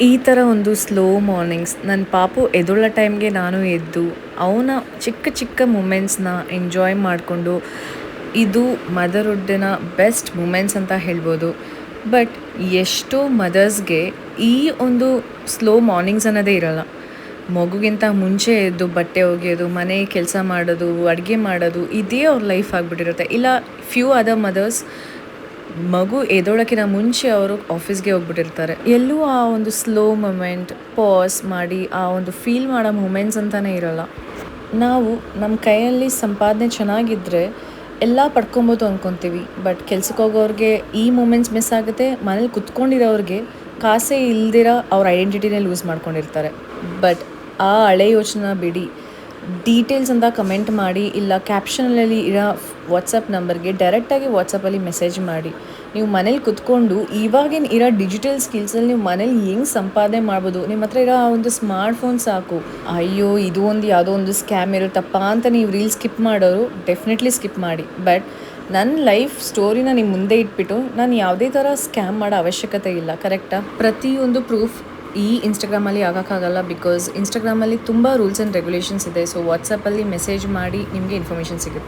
ಈ ಥರ ಒಂದು ಸ್ಲೋ ಮಾರ್ನಿಂಗ್ಸ್ ನನ್ನ ಪಾಪು ಎದ್ದೊಳ್ಳೋ ಟೈಮ್ಗೆ ನಾನು ಎದ್ದು ಅವನ ಚಿಕ್ಕ ಚಿಕ್ಕ ಮೂಮೆಂಟ್ಸ್ನ ಎಂಜಾಯ್ ಮಾಡಿಕೊಂಡು ಇದು ಮದರ್ಹುಡ್ಡಿನ ಬೆಸ್ಟ್ ಮೂಮೆಂಟ್ಸ್ ಅಂತ ಹೇಳ್ಬೋದು. ಬಟ್ ಎಷ್ಟೋ ಮದರ್ಸ್ಗೆ ಈ ಒಂದು ಸ್ಲೋ ಮಾರ್ನಿಂಗ್ಸ್ ಅನ್ನೋದೇ ಇರಲ್ಲ. ಮಗುಗಿಂತ ಮುಂಚೆ ಎದ್ದು ಬಟ್ಟೆ ಒಗೆಯೋದು, ಮನೆ ಕೆಲಸ ಮಾಡೋದು, ಅಡುಗೆ ಮಾಡೋದು ಇದೇ ಅವ್ರ ಲೈಫ್ ಆಗಿಬಿಟ್ಟಿರುತ್ತೆ. ಇಲ್ಲ ಫ್ಯೂ ಅದರ್ ಮದರ್ಸ್ ಮಗು ಎದ್ದೊಳಕ್ಕಿಂತ ಮುಂಚೆ ಅವರು ಆಫೀಸ್ಗೆ ಹೋಗ್ಬಿಟ್ಟಿರ್ತಾರೆ. ಎಲ್ಲೂ ಆ ಒಂದು ಸ್ಲೋ ಮೂಮೆಂಟ್ ಪಾಸ್ ಮಾಡಿ ಆ ಒಂದು ಫೀಲ್ ಮಾಡೋ ಮೂಮೆಂಟ್ಸ್ ಅಂತಲೇ ಇರೋಲ್ಲ. ನಾವು ನಮ್ಮ ಕೈಯಲ್ಲಿ ಸಂಪಾದನೆ ಚೆನ್ನಾಗಿದ್ದರೆ ಎಲ್ಲ ಪಡ್ಕೊಬೋದು ಅಂದ್ಕೊತೀವಿ. ಬಟ್ ಕೆಲ್ಸಕ್ಕೆ ಹೋಗೋರಿಗೆ ಈ ಮೂಮೆಂಟ್ಸ್ ಮಿಸ್ ಆಗುತ್ತೆ. ಮನೇಲಿ ಕುತ್ಕೊಂಡಿರೋರಿಗೆ ಕಾಸೇ ಇಲ್ದಿರ ಅವ್ರ ಐಡೆಂಟಿಟಿನೇ ಲೂಸ್ ಮಾಡ್ಕೊಂಡಿರ್ತಾರೆ. ಬಟ್ ಆ ಹಳೆ ಯೋಚನೆ ಬಿಡಿ, ಡೀಟೇಲ್ಸ್ ಅಂತ ಕಮೆಂಟ್ ಮಾಡಿ, ಇಲ್ಲ ಕ್ಯಾಪ್ಷನಲ್ಲಿ ಇರೋ ವಾಟ್ಸಪ್ ನಂಬರ್ಗೆ ಡೈರೆಕ್ಟಾಗಿ ವಾಟ್ಸಪ್ಪಲ್ಲಿ ಮೆಸೇಜ್ ಮಾಡಿ. ನೀವು ಮನೇಲಿ ಕುತ್ಕೊಂಡು ಇವಾಗಿನ ಇರೋ ಡಿಜಿಟಲ್ ಸ್ಕಿಲ್ಸಲ್ಲಿ ನೀವು ಮನೇಲಿ ಹೆಂಗೆ ಸಂಪಾದನೆ ಮಾಡ್ಬೋದು, ನಿಮ್ಮ ಹತ್ರ ಇರೋ ಆ ಒಂದು ಸ್ಮಾರ್ಟ್ಫೋನ್ ಸಾಕು. ಅಯ್ಯೋ ಇದು ಒಂದು ಯಾವುದೋ ಒಂದು ಸ್ಕ್ಯಾಮ್ ಇರುತ್ತಪ್ಪ ಅಂತ ನೀವು ರೀಲ್ ಸ್ಕಿಪ್ ಮಾಡೋರು ಡೆಫಿನೆಟ್ಲಿ ಸ್ಕಿಪ್ ಮಾಡಿ. ಬಟ್ ನನ್ನ ಲೈಫ್ ಸ್ಟೋರಿನ ನಿಮ್ಮ ಮುಂದೆ ಇಟ್ಬಿಟ್ಟು ನಾನು ಯಾವುದೇ ಥರ ಸ್ಕ್ಯಾಮ್ ಮಾಡೋ ಅವಶ್ಯಕತೆ ಇಲ್ಲ. ಕರೆಕ್ಟಾ? ಪ್ರತಿಯೊಂದು ಪ್ರೂಫ್ ಈ ಇನ್ಸ್ಟಾಗ್ರಾಮಲ್ಲಿ ಆಗೋಕ್ಕಾಗಲ್ಲ. ಬಿಕಾಸ್ ಇನ್ಸ್ಟಾಗ್ರಾಮಲ್ಲಿ ತುಂಬ ರೂಲ್ಸ್ ಆ್ಯಂಡ್ ರೆಗ್ಯುಲೇಷನ್ಸ್ ಇದೆ. ಸೊ ವಾಟ್ಸಪ್ಪಲ್ಲಿ ಮೆಸೇಜ್ ಮಾಡಿ ನಿಮಗೆ ಇನ್ಫಾರ್ಮೇಷನ್ ಸಿಗುತ್ತೆ.